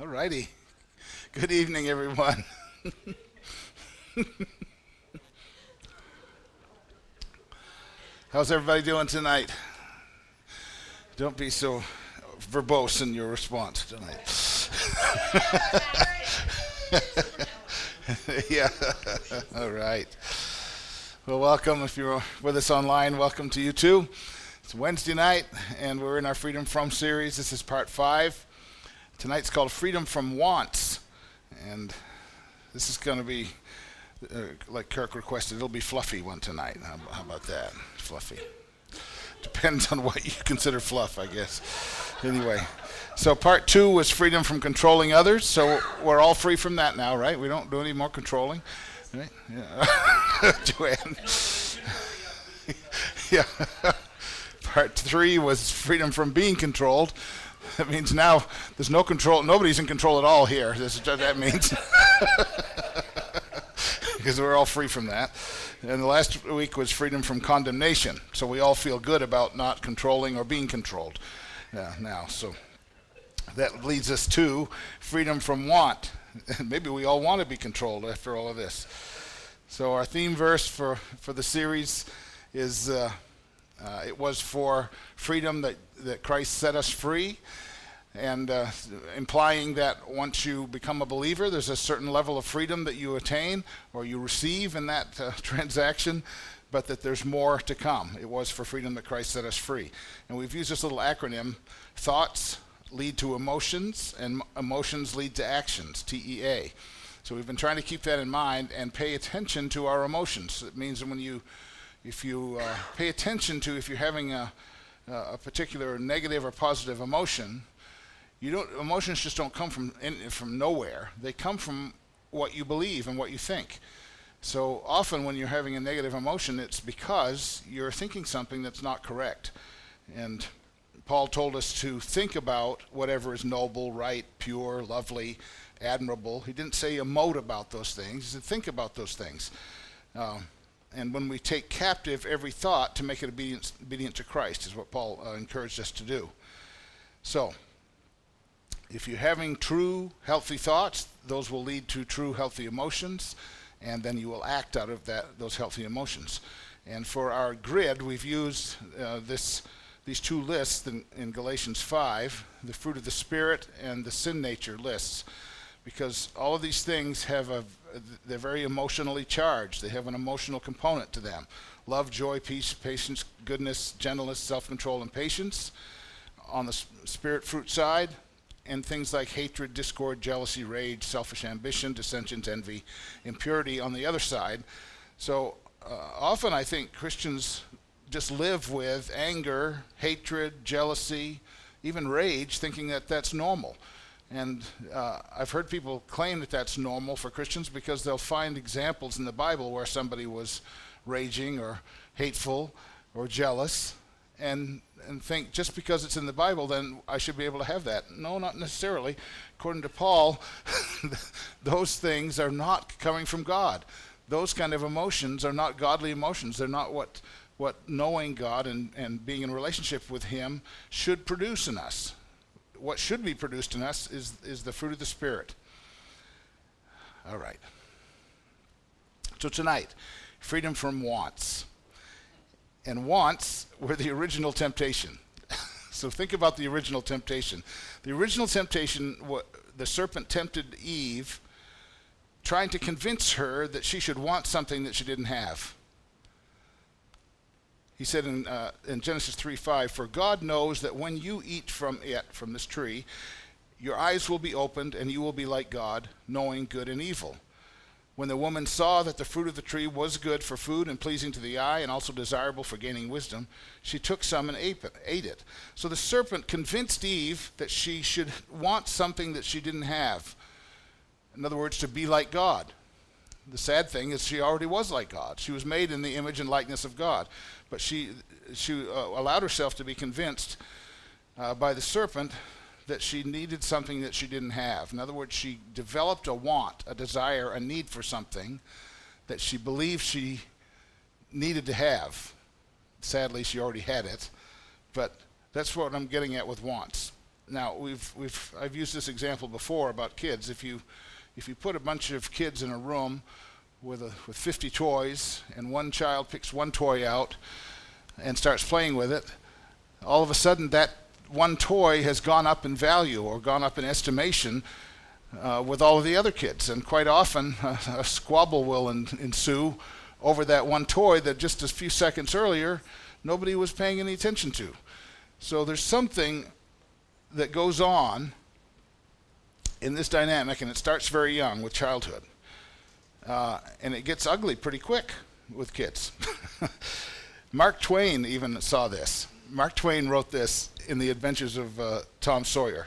All righty. Good evening, everyone. How's everybody doing tonight? Don't be so verbose in your response tonight. Yeah. All right. Well, welcome. If you're with us online, welcome to you too. It's Wednesday night, and we're in our Freedom From series. This is part 5. Tonight's called Freedom from Wants, and this is going to be, like Kirk requested, it'll be fluffy one tonight. How about that? Fluffy. Depends on what you consider fluff, I guess. Anyway, so part 2 was freedom from controlling others, so we're all free from that now, right? We don't do any more controlling, right? Yeah. Joanne. Yeah. Part 3 was freedom from being controlled. That means now there's no control. Nobody's in control at all here. That means because we're all free from that. And the last week was freedom from condemnation. So we all feel good about not controlling or being controlled. Now, so that leads us to freedom from want. Maybe we all want to be controlled after all of this. So our theme verse for the series is it was for freedom that Christ set us free, and implying that once you become a believer, there's a certain level of freedom that you attain or you receive in that transaction, but that there's more to come. It was for freedom that Christ set us free. And we've used this little acronym: thoughts lead to emotions, and emotions lead to actions, TEA. So we've been trying to keep that in mind and pay attention to our emotions. It means that if you pay attention to if you're having a particular negative or positive emotion, emotions just don't come from nowhere. They come from what you believe and what you think. So often when you're having a negative emotion, it's because you're thinking something that's not correct. And Paul told us to think about whatever is noble, right, pure, lovely, admirable. He didn't say emote about those things. He said think about those things. And when we take captive every thought to make it obedient to Christ is what Paul encouraged us to do. So if you're having true, healthy thoughts, those will lead to true, healthy emotions, and then you will act out of those healthy emotions. And for our grid, we've used these two lists in Galatians 5, the fruit of the Spirit and the sin nature lists, because all of these things they're very emotionally charged. They have an emotional component to them. Love, joy, peace, patience, goodness, gentleness, self-control, and patience on the spirit fruit side, and things like hatred, discord, jealousy, rage, selfish ambition, dissensions, envy, impurity on the other side. So often I think Christians just live with anger, hatred, jealousy, even rage, thinking that that's normal. And I've heard people claim that that's normal for Christians because they'll find examples in the Bible where somebody was raging or hateful or jealous, and think just because it's in the Bible, then I should be able to have that. No, not necessarily. According to Paul, those things are not coming from God. Those kind of emotions are not godly emotions. They're not what knowing God and being in a relationship with Him should produce in us. What should be produced in us is the fruit of the Spirit. All right. So tonight, freedom from wants. And wants were the original temptation. So think about the original temptation. The original temptation, the serpent tempted Eve, trying to convince her that she should want something that she didn't have. He said in Genesis 3:5, "For God knows that when you eat from this tree, your eyes will be opened and you will be like God, knowing good and evil. When the woman saw that the fruit of the tree was good for food and pleasing to the eye and also desirable for gaining wisdom, she took some and ate it." So the serpent convinced Eve that she should want something that she didn't have. In other words, to be like God. The sad thing is she already was like God. She was made in the image and likeness of God. But she allowed herself to be convinced by the serpent that she needed something that she didn't have. In other words, she developed a want, a desire, a need for something that she believed she needed to have. Sadly, she already had it. But that's what I'm getting at with wants. Now I've used this example before about kids. If you put a bunch of kids in a room with 50 toys, and one child picks one toy out and starts playing with it, all of a sudden that one toy has gone up in value or gone up in estimation with all of the other kids, and quite often a squabble will ensue over that one toy that just a few seconds earlier nobody was paying any attention to. So there's something that goes on in this dynamic, and it starts very young with childhood, and it gets ugly pretty quick with kids. Mark Twain even saw this. Mark Twain wrote this in The Adventures of Tom Sawyer.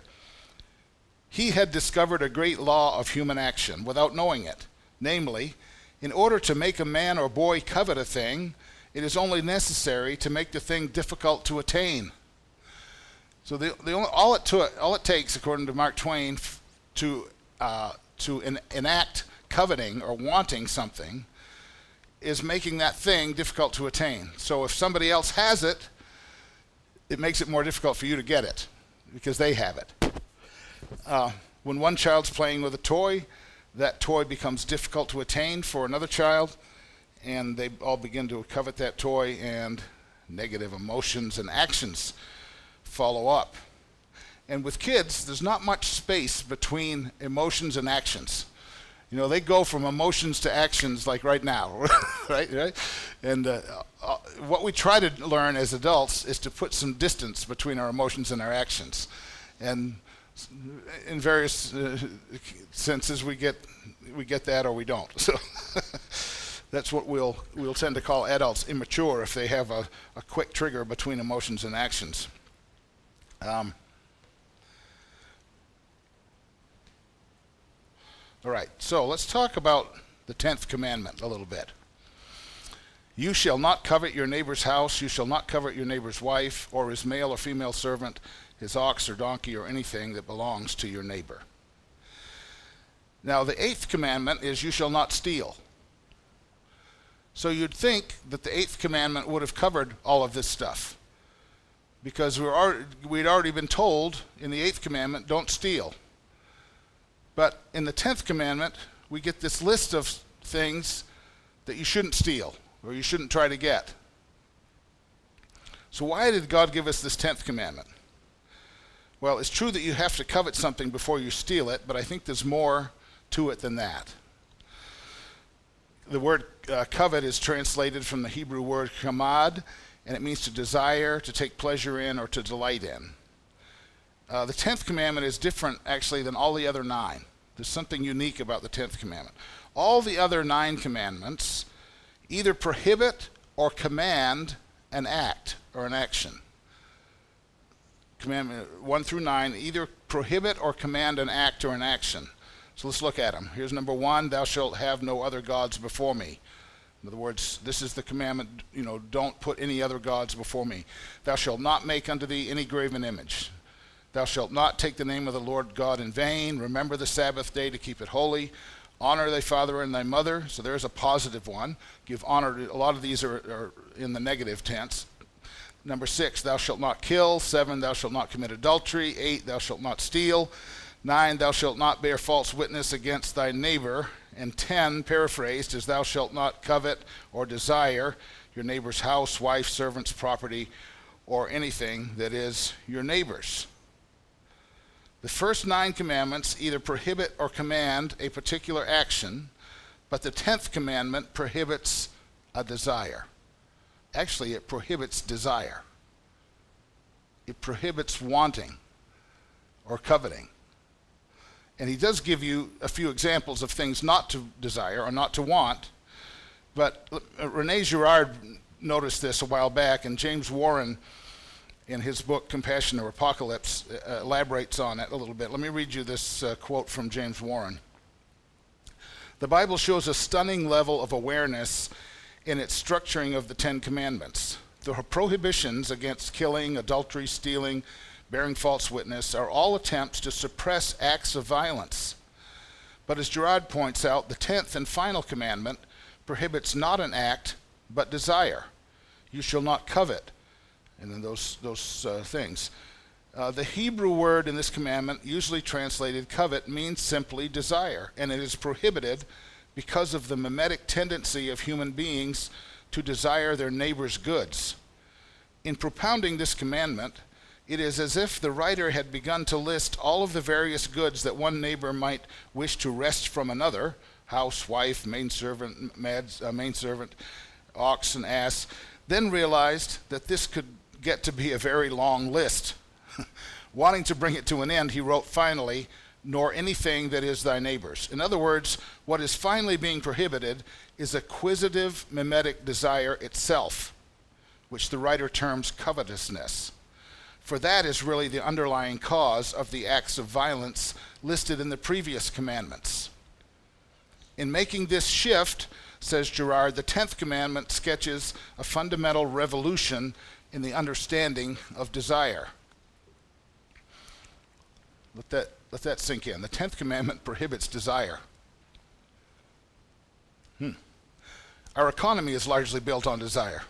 He had discovered a great law of human action without knowing it. Namely, in order to make a man or boy covet a thing, it is only necessary to make the thing difficult to attain. So all it takes, according to Mark Twain, to enact coveting or wanting something is making that thing difficult to attain. So if somebody else has it, it makes it more difficult for you to get it because they have it. When one child's playing with a toy, that toy becomes difficult to attain for another child, and they all begin to covet that toy, and negative emotions and actions follow up. And with kids, there's not much space between emotions and actions. You know, they go from emotions to actions like right now, right? And what we try to learn as adults is to put some distance between our emotions and our actions. And in various senses, we get that or we don't. So that's what we'll tend to call adults immature if they have a quick trigger between emotions and actions. All right, so let's talk about the 10th commandment a little bit. You shall not covet your neighbor's house, you shall not covet your neighbor's wife, or his male or female servant, his ox or donkey, or anything that belongs to your neighbor. Now, the 8th commandment is you shall not steal. So you'd think that the 8th commandment would have covered all of this stuff, because we'd already been told in the 8th commandment, don't steal. But in the 10th commandment, we get this list of things that you shouldn't steal or you shouldn't try to get. So why did God give us this 10th commandment? Well, it's true that you have to covet something before you steal it, but I think there's more to it than that. The word covet is translated from the Hebrew word kamad, and it means to desire, to take pleasure in, or to delight in. The 10th commandment is different, actually, than all the other 9. There's something unique about the 10th commandment. All the other 9 commandments either prohibit or command an act or an action. Commandment 1 through 9 either prohibit or command an act or an action. So let's look at them. Here's number 1, thou shalt have no other gods before me. In other words, this is the commandment, don't put any other gods before me. Thou shalt not make unto thee any graven image. Thou shalt not take the name of the Lord God in vain. Remember the Sabbath day to keep it holy. Honor thy father and thy mother. So there's a positive one. Give honor to, a lot of these are in the negative tense. Number 6, thou shalt not kill. 7, thou shalt not commit adultery. 8, thou shalt not steal. 9, thou shalt not bear false witness against thy neighbor. And 10, paraphrased, is thou shalt not covet or desire your neighbor's house, wife, servants, property, or anything that is your neighbor's. The first 9 commandments either prohibit or command a particular action, but the 10th commandment prohibits a desire. Actually, it prohibits desire. It prohibits wanting or coveting. And he does give you a few examples of things not to desire or not to want, but Rene Girard noticed this a while back, and James Warren, in his book, Compassion or Apocalypse, elaborates on it a little bit. Let me read you this quote from James Warren. The Bible shows a stunning level of awareness in its structuring of the 10 Commandments. The prohibitions against killing, adultery, stealing, bearing false witness are all attempts to suppress acts of violence. But as Girard points out, the 10th and final commandment prohibits not an act, but desire. You shall not covet. And then those things. The Hebrew word in this commandment, usually translated covet, means simply desire, and it is prohibited because of the mimetic tendency of human beings to desire their neighbor's goods. In propounding this commandment, it is as if the writer had begun to list all of the various goods that one neighbor might wish to wrest from another: house, wife, maidservant, ox and ass, then realized that this could get to be a very long list. Wanting to bring it to an end, he wrote finally, "Nor anything that is thy neighbor's." In other words, what is finally being prohibited is acquisitive mimetic desire itself, which the writer terms covetousness. For that is really the underlying cause of the acts of violence listed in the previous commandments. In making this shift, says Gerard, the 10th commandment sketches a fundamental revolution in the understanding of desire. Let that sink in. The 10th commandment prohibits desire. Our economy is largely built on desire.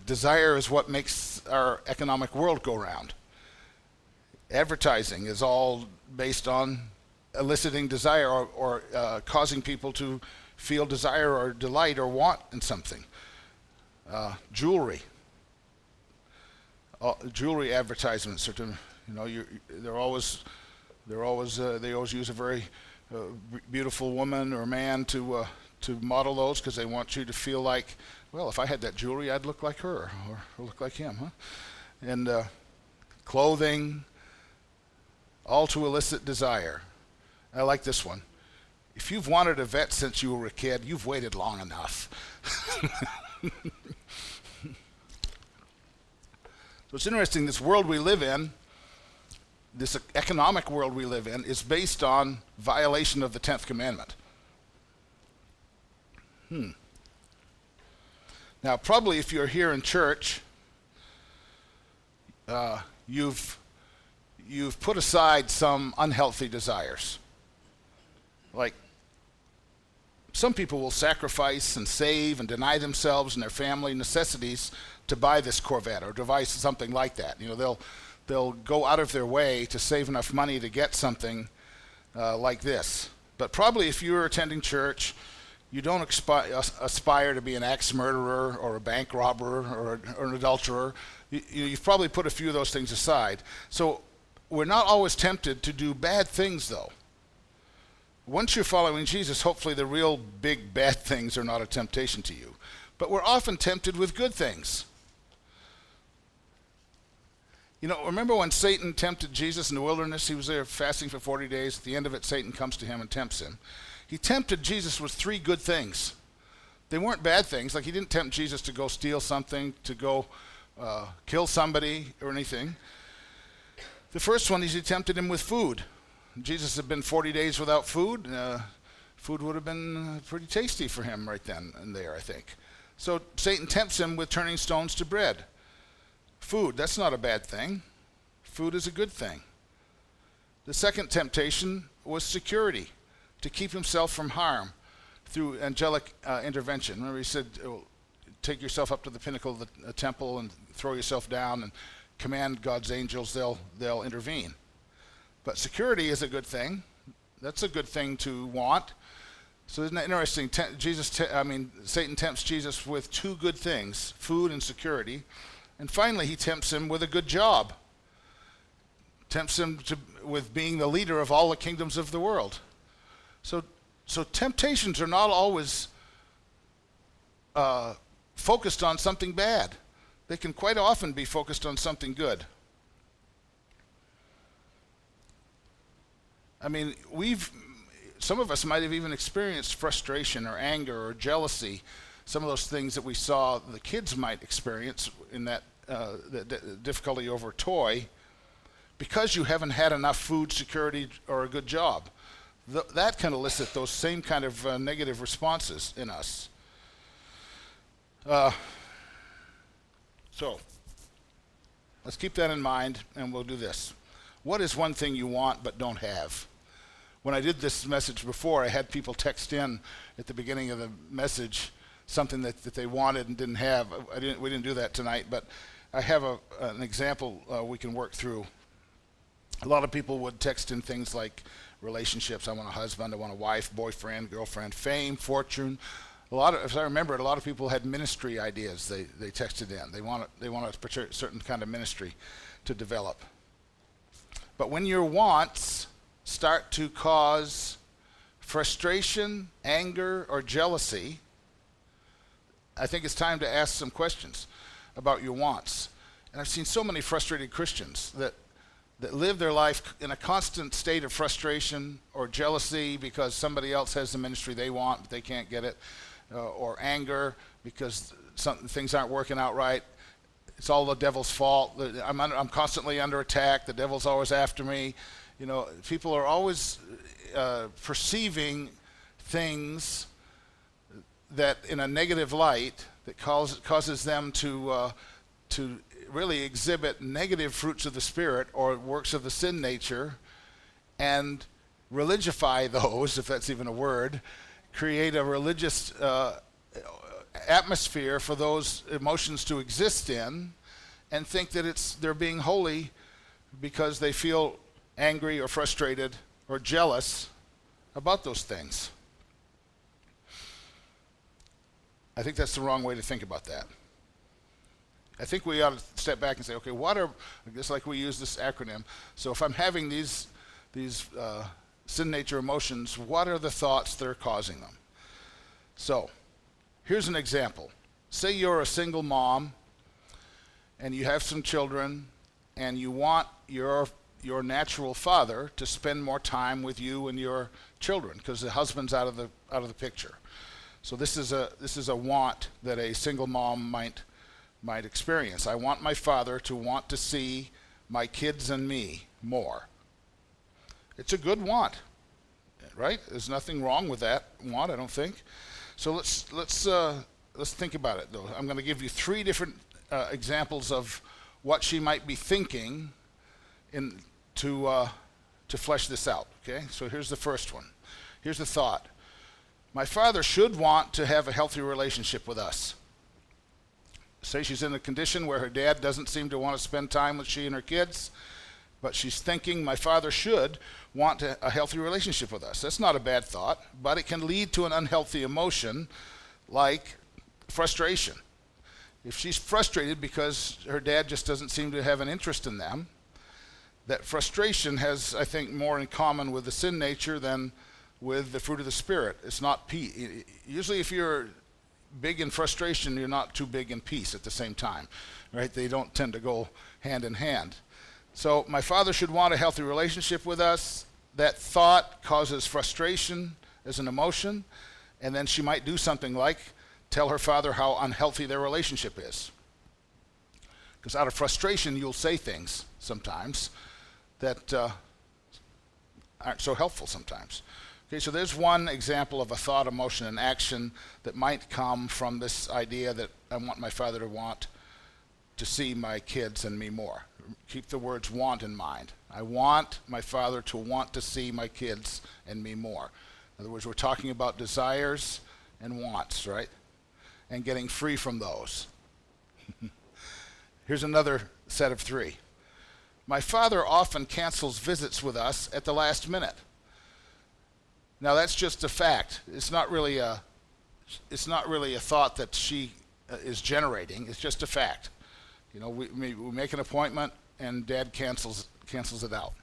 Desire is what makes our economic world go round. Advertising is all based on eliciting desire or causing people to feel desire or delight or want in something. Jewelry advertisements are to, they always use a very beautiful woman or man to model those, because they want you to feel like, well, if I had that jewelry, I'd look like her or look like him, huh? And clothing, all to elicit desire. I like this one. If you've wanted a vet since you were a kid, you've waited long enough. So it's interesting, this world we live in, this economic world we live in, is based on violation of the 10th commandment. Now, probably if you're here in church, you've put aside some unhealthy desires. Like, some people will sacrifice and save and deny themselves and their family necessities to buy this Corvette or to buy something like that. They'll go out of their way to save enough money to get something like this. But probably if you're attending church, you don't aspire to be an axe murderer or a bank robber or an adulterer. You've probably put a few of those things aside. So we're not always tempted to do bad things, though. Once you're following Jesus, hopefully the real big bad things are not a temptation to you. But we're often tempted with good things. Remember when Satan tempted Jesus in the wilderness? He was there fasting for 40 days. At the end of it, Satan comes to him and tempts him. He tempted Jesus with 3 good things. They weren't bad things. Like, he didn't tempt Jesus to go steal something, to go kill somebody or anything. The first one is he tempted him with food. Jesus had been 40 days without food. Food would have been pretty tasty for him right then and there, I think. So Satan tempts him with turning stones to bread. Food, that's not a bad thing. Food is a good thing. The second temptation was security, to keep himself from harm through angelic intervention. Remember, he said, take yourself up to the pinnacle of the temple and throw yourself down and command God's angels, they'll intervene. But security is a good thing. That's a good thing to want. So isn't that interesting? Satan tempts Jesus with 2 good things, food and security. And finally, he tempts him with a good job. Tempts him with being the leader of all the kingdoms of the world. So temptations are not always focused on something bad. They can quite often be focused on something good. Some of us might have even experienced frustration or anger or jealousy, some of those things that we saw the kids might experience in that the difficulty over toy, because you haven't had enough food, security, or a good job. That can elicit those same kind of negative responses in us. So let's keep that in mind, and we'll do this. What is one thing you want but don't have? When I did this message before, I had people text in at the beginning of the message something that they wanted and didn't have. We didn't do that tonight, but I have an example we can work through. A lot of people would text in things like relationships. I want a husband, I want a wife, boyfriend, girlfriend, fame, fortune. As I remember it, a lot of people had ministry ideas they texted in. They want a certain kind of ministry to develop. But when your wants start to cause frustration, anger, or jealousy, I think it's time to ask some questions about your wants. And I've seen so many frustrated Christians that live their life in a constant state of frustration or jealousy because somebody else has the ministry they want but they can't get it, or anger because things aren't working out right. It's all the devil's fault. I'm constantly under attack. The devil's always after me. You know, people are always perceiving things that in a negative light that causes them to really exhibit negative fruits of the Spirit or works of the sin nature, and religify those, if that's even a word, create a religious atmosphere for those emotions to exist in, and think that they're being holy because they feel angry or frustrated or jealous about those things. I think that's the wrong way to think about that. I think we ought to step back and say, okay, just like we use this acronym, so if I'm having these sin nature emotions, what are the thoughts that are causing them? So, here's an example. Say you're a single mom, and you have some children, and you want your natural father to spend more time with you and your children, because the husband's out of the picture. So this is a want that a single mom might experience. I want my father to want to see my kids and me more. It's a good want, right? There's nothing wrong with that want, I don't think. So let's think about it, though. I'm going to give you 3 different examples of what she might be thinking to flesh this out. Okay, so here's the first one. Here's the thought: my father should want to have a healthy relationship with us. Say she's in a condition where her dad doesn't seem to want to spend time with she and her kids, but she's thinking my father should want a healthy relationship with us. That's not a bad thought, but it can lead to an unhealthy emotion like frustration. If she's frustrated because her dad just doesn't seem to have an interest in them, that frustration has, I think, more in common with the sin nature than with the fruit of the Spirit. It's not peace. Usually if you're big in frustration, you're not too big in peace at the same time, right? They don't tend to go hand in hand. So my father should want a healthy relationship with us. That thought causes frustration as an emotion, and then she might do something like tell her father how unhealthy their relationship is. Because out of frustration, you'll say things sometimes that aren't so helpful sometimes. Okay, so there's one example of a thought, emotion, and action that might come from this idea that I want my father to want to see my kids and me more. Keep the words want in mind. I want my father to want to see my kids and me more. In other words, we're talking about desires and wants, right? And getting free from those. Here's another set of 3. My father often cancels visits with us at the last minute. Now that's just a fact. It's not really a thought that she is generating. It's just a fact. You know, we make an appointment and Dad cancels it out.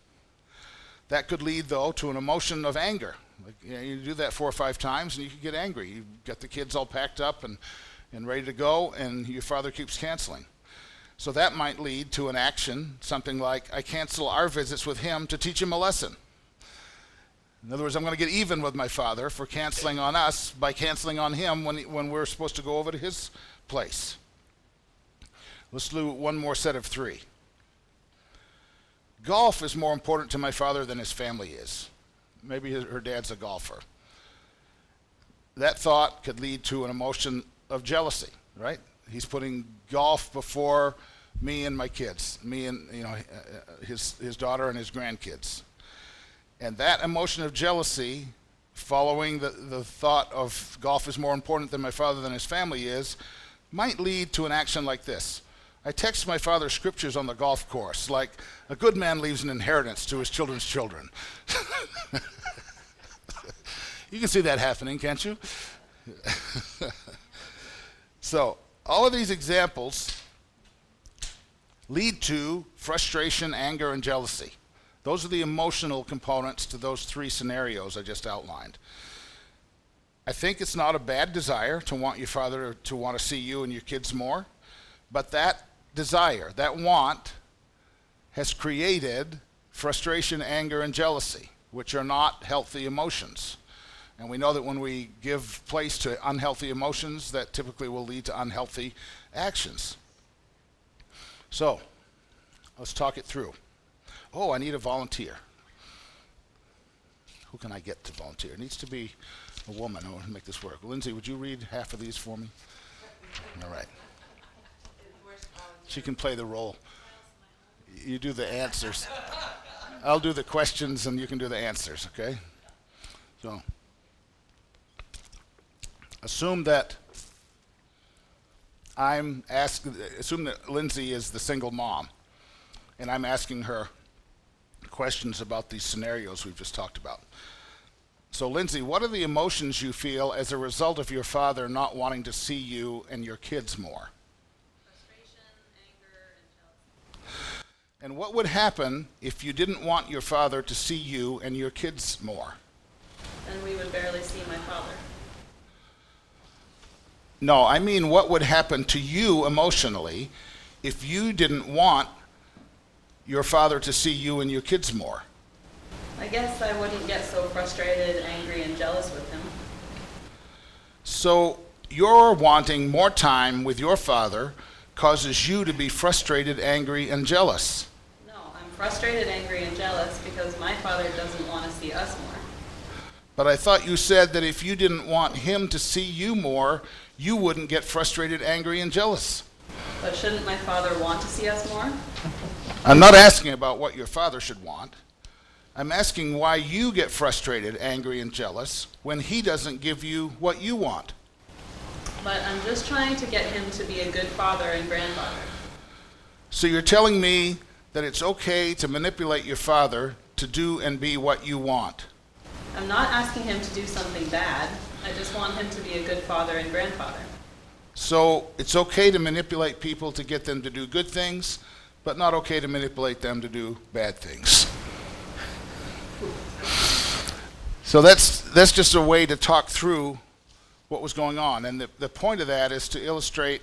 That could lead, though, to an emotion of anger. Like, you do that 4 or 5 times and you could get angry. You've got the kids all packed up and ready to go, and your father keeps canceling. So that might lead to an action, something like, I cancel our visits with him to teach him a lesson. In other words, I'm going to get even with my father for canceling on us by canceling on him when we're supposed to go over to his place. Let's do one more set of 3. Golf is more important to my father than his family is. Maybe her dad's a golfer. That thought could lead to an emotion of jealousy, right? He's putting golf before me and my kids, me and his daughter and his grandkids. And that emotion of jealousy, following the thought of golf is more important than my father than his family is, might lead to an action like this. I text my father scriptures on the golf course, like a good man leaves an inheritance to his children's children. You can see that happening, can't you? So, all of these examples lead to frustration, anger, and jealousy. Those are the emotional components to those three scenarios I just outlined. I think it's not a bad desire to want your father to want to see you and your kids more, but that desire, that want, has created frustration, anger, and jealousy, which are not healthy emotions. And we know that when we give place to unhealthy emotions, that typically will lead to unhealthy actions. So, let's talk it through. Oh, I need a volunteer. Who can I get to volunteer? It needs to be a woman who will make this work. Lindsay, would you read half of these for me? All right. She can play the role. You do the answers. I'll do the questions and you can do the answers, okay? So, assume that assume that Lindsay is the single mom, and I'm asking her questions about these scenarios we've just talked about. So, Lindsay, what are the emotions you feel as a result of your father not wanting to see you and your kids more? Frustration, anger, and jealousy. And what would happen if you didn't want your father to see you and your kids more? Then we would barely see my father. No, I mean what would happen to you emotionally if you didn't want your father to see you and your kids more? I guess I wouldn't get so frustrated, angry, and jealous with him. So your wanting more time with your father causes you to be frustrated, angry, and jealous. No, I'm frustrated, angry, and jealous because my father doesn't want to see us more. But I thought you said that if you didn't want him to see you more, you wouldn't get frustrated, angry, and jealous. But shouldn't my father want to see us more? I'm not asking about what your father should want. I'm asking why you get frustrated, angry, and jealous when he doesn't give you what you want. But I'm just trying to get him to be a good father and grandfather. So you're telling me that it's okay to manipulate your father to do and be what you want? I'm not asking him to do something bad. I just want him to be a good father and grandfather. So it's okay to manipulate people to get them to do good things, but not okay to manipulate them to do bad things. So that's just a way to talk through what was going on. And the point of that is to illustrate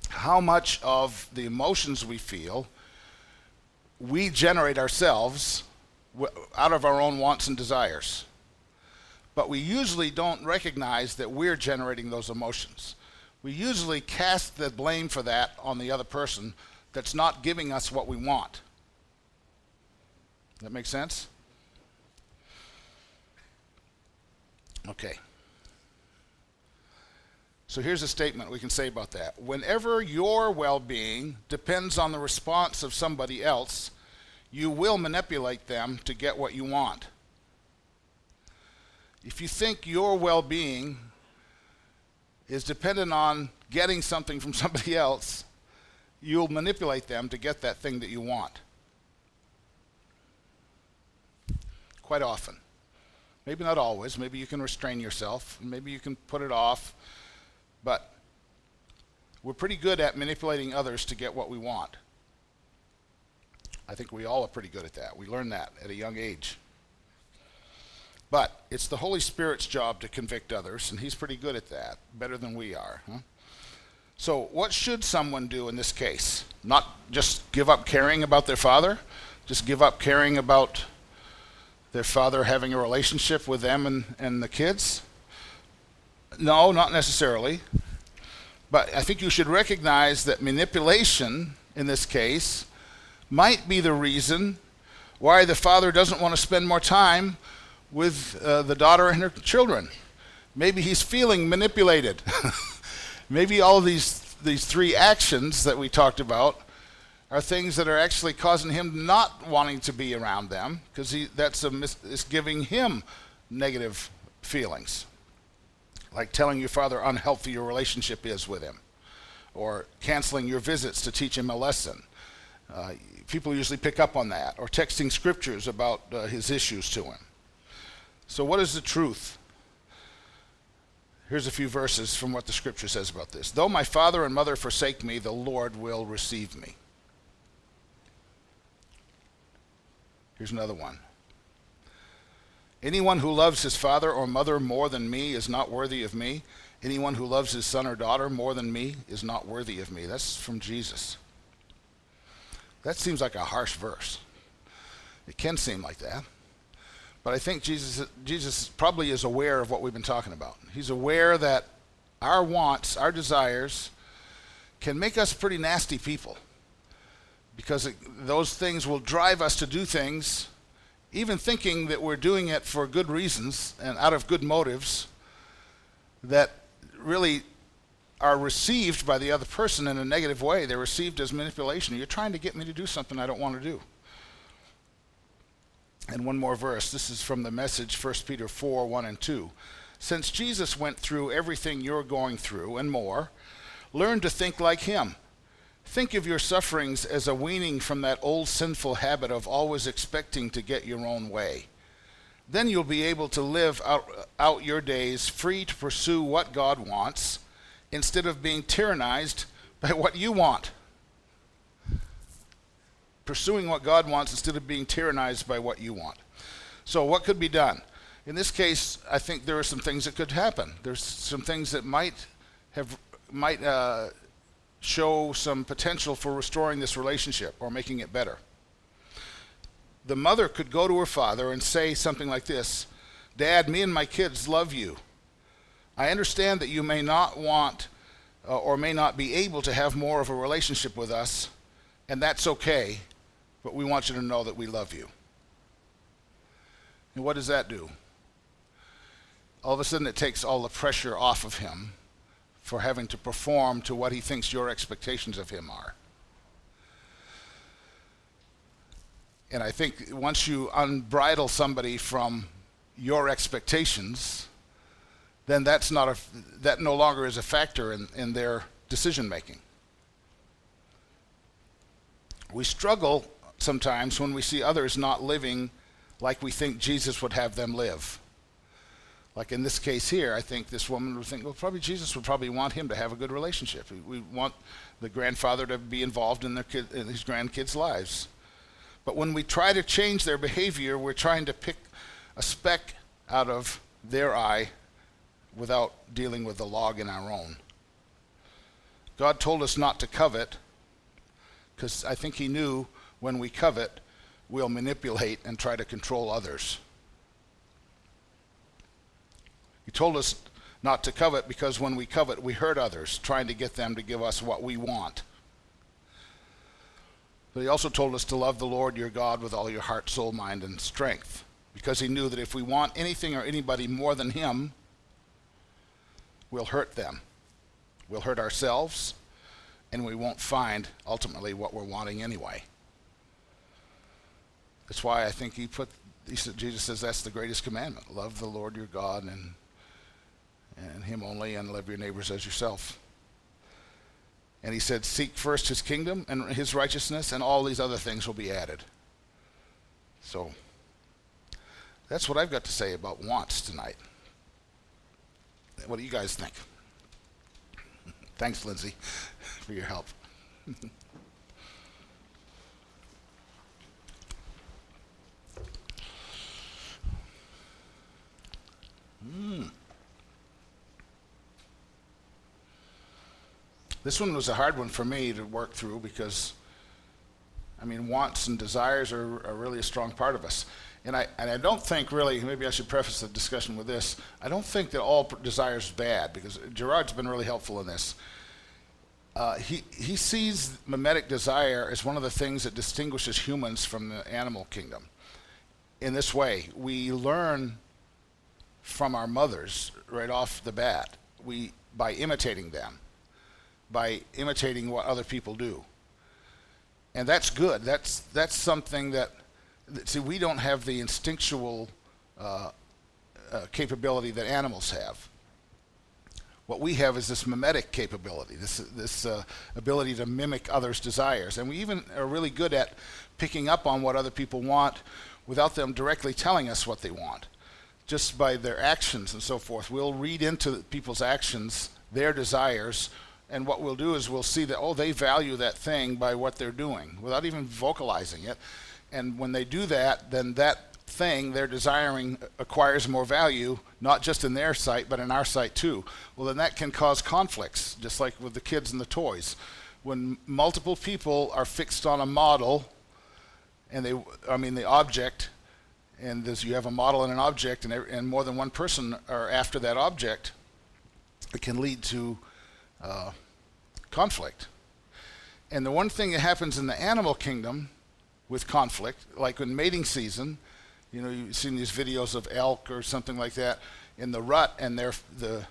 how much of the emotions we feel we generate ourselves out of our own wants and desires. But we usually don't recognize that we're generating those emotions. We usually cast the blame for that on the other person that's not giving us what we want. That make sense? Okay. So here's a statement we can say about that. Whenever your well-being depends on the response of somebody else, you will manipulate them to get what you want. If you think your well-being is dependent on getting something from somebody else, you'll manipulate them to get that thing that you want. Quite often. Maybe not always. Maybe you can restrain yourself. Maybe you can put it off. But we're pretty good at manipulating others to get what we want. I think we all are pretty good at that. We learn that at a young age. But it's the Holy Spirit's job to convict others, and he's pretty good at that, better than we are. Huh? So what should someone do in this case? Not just give up caring about their father? Just give up caring about their father having a relationship with them and the kids? No, not necessarily. But I think you should recognize that manipulation, in this case, might be the reason why the father doesn't want to spend more time with the daughter and her children. Maybe he's feeling manipulated. Maybe all of these three actions that we talked about are things that are actually causing him not wanting to be around them, because it's giving him negative feelings. Like telling your father how unhealthy your relationship is with him, or canceling your visits to teach him a lesson. People usually pick up on that, or texting scriptures about his issues to him. So what is the truth? Here's a few verses from what the scripture says about this. Though my father and mother forsake me, the Lord will receive me. Here's another one. Anyone who loves his father or mother more than me is not worthy of me. Anyone who loves his son or daughter more than me is not worthy of me. That's from Jesus. That seems like a harsh verse. It can seem like that. But I think Jesus probably is aware of what we've been talking about. He's aware that our wants, our desires, can make us pretty nasty people. Because those things will drive us to do things, even thinking that we're doing it for good reasons and out of good motives, that really are received by the other person in a negative way. They're received as manipulation. You're trying to get me to do something I don't want to do. And one more verse. This is from the Message, 1 Peter 4, 1 and 2. Since Jesus went through everything you're going through and more, learn to think like him. Think of your sufferings as a weaning from that old sinful habit of always expecting to get your own way. Then you'll be able to live out your days free to pursue what God wants instead of being tyrannized by what you want. Pursuing what God wants instead of being tyrannized by what you want. So what could be done? In this case, I think there are some things that could happen. There's some things that might show some potential for restoring this relationship or making it better. The mother could go to her father and say something like this: Dad, me and my kids love you. I understand that you may not want or may not be able to have more of a relationship with us, and that's okay, but we want you to know that we love you. And what does that do? All of a sudden it takes all the pressure off of him for having to perform to what he thinks your expectations of him are. And I think once you unbridle somebody from your expectations, then that no longer is a factor in their decision making. We struggle sometimes when we see others not living like we think Jesus would have them live. Like in this case here, I think this woman would think, well, probably Jesus would probably want him to have a good relationship. We want the grandfather to be involved in in his grandkids' lives. But when we try to change their behavior, we're trying to pick a speck out of their eye without dealing with the log in our own. God told us not to covet because I think he knew when we covet, we'll manipulate and try to control others. He told us not to covet because when we covet, we hurt others, trying to get them to give us what we want. But he also told us to love the Lord your God with all your heart, soul, mind, and strength, because he knew that if we want anything or anybody more than him, we'll hurt them. We'll hurt ourselves, and we won't find ultimately what we're wanting anyway. That's why I think Jesus says that's the greatest commandment. Love the Lord your God and him only, and love your neighbors as yourself. And he said, seek first his kingdom and his righteousness, and all these other things will be added. So that's what I've got to say about wants tonight. What do you guys think? Thanks, Lindsay, for your help. This one was a hard one for me to work through because, wants and desires are really a strong part of us. And I don't think really, maybe I should preface the discussion with this, I don't think that all desires is bad, because Gerard's been really helpful in this. He sees mimetic desire as one of the things that distinguishes humans from the animal kingdom. In this way, we learn from our mothers right off the bat, by imitating them, by imitating what other people do. And that's good. That's something that, see, we don't have the instinctual capability that animals have. What we have is this mimetic capability, this ability to mimic others' desires. And we even are really good at picking up on what other people want without them directly telling us what they want. Just by their actions and so forth. We'll read into people's actions their desires, and what we'll do is we'll see that, oh, they value that thing by what they're doing without even vocalizing it. And when they do that, then that thing they're desiring acquires more value, not just in their sight, but in our sight too. Well, then that can cause conflicts, just like with the kids and the toys. When multiple people are fixed on a model, and the object, and as you have a model and an object, and more than one person are after that object, it can lead to conflict. And the one thing that happens in the animal kingdom with conflict, like in mating season, you've seen these videos of elk or something like that in the rut, and the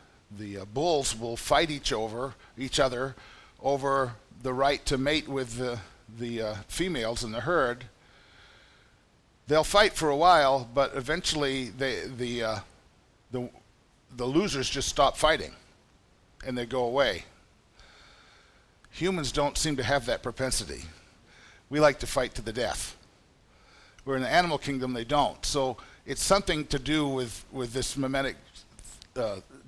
bulls will fight each other over the right to mate with the females in the herd. They'll fight for a while, but eventually the losers just stop fighting and they go away. Humans don't seem to have that propensity. We like to fight to the death. Where in the animal kingdom they don't. So it's something to do with this mimetic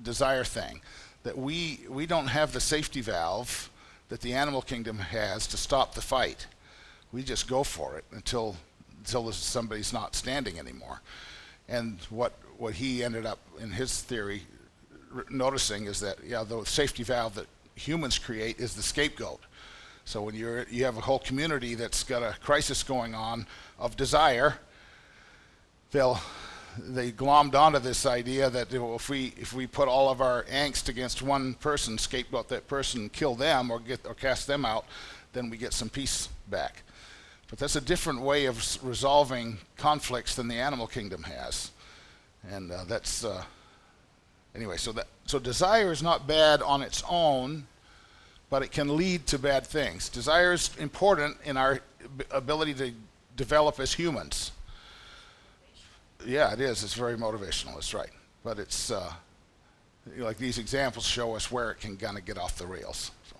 desire thing, that we don't have the safety valve that the animal kingdom has to stop the fight. We just go for it until somebody's not standing anymore. And what he ended up in his theory noticing is that the safety valve that humans create is the scapegoat. So when you have a whole community that's got a crisis going on of desire, they glommed onto this idea that if we put all of our angst against one person, scapegoat that person, kill them or cast them out, then we get some peace back. But that's a different way of resolving conflicts than the animal kingdom has. And that's anyway. So desire is not bad on its own, but it can lead to bad things. Desire is important in our ability to develop as humans. Yeah, it is. It's very motivational. That's right. But it's like these examples show us where it can kind of get off the rails. So.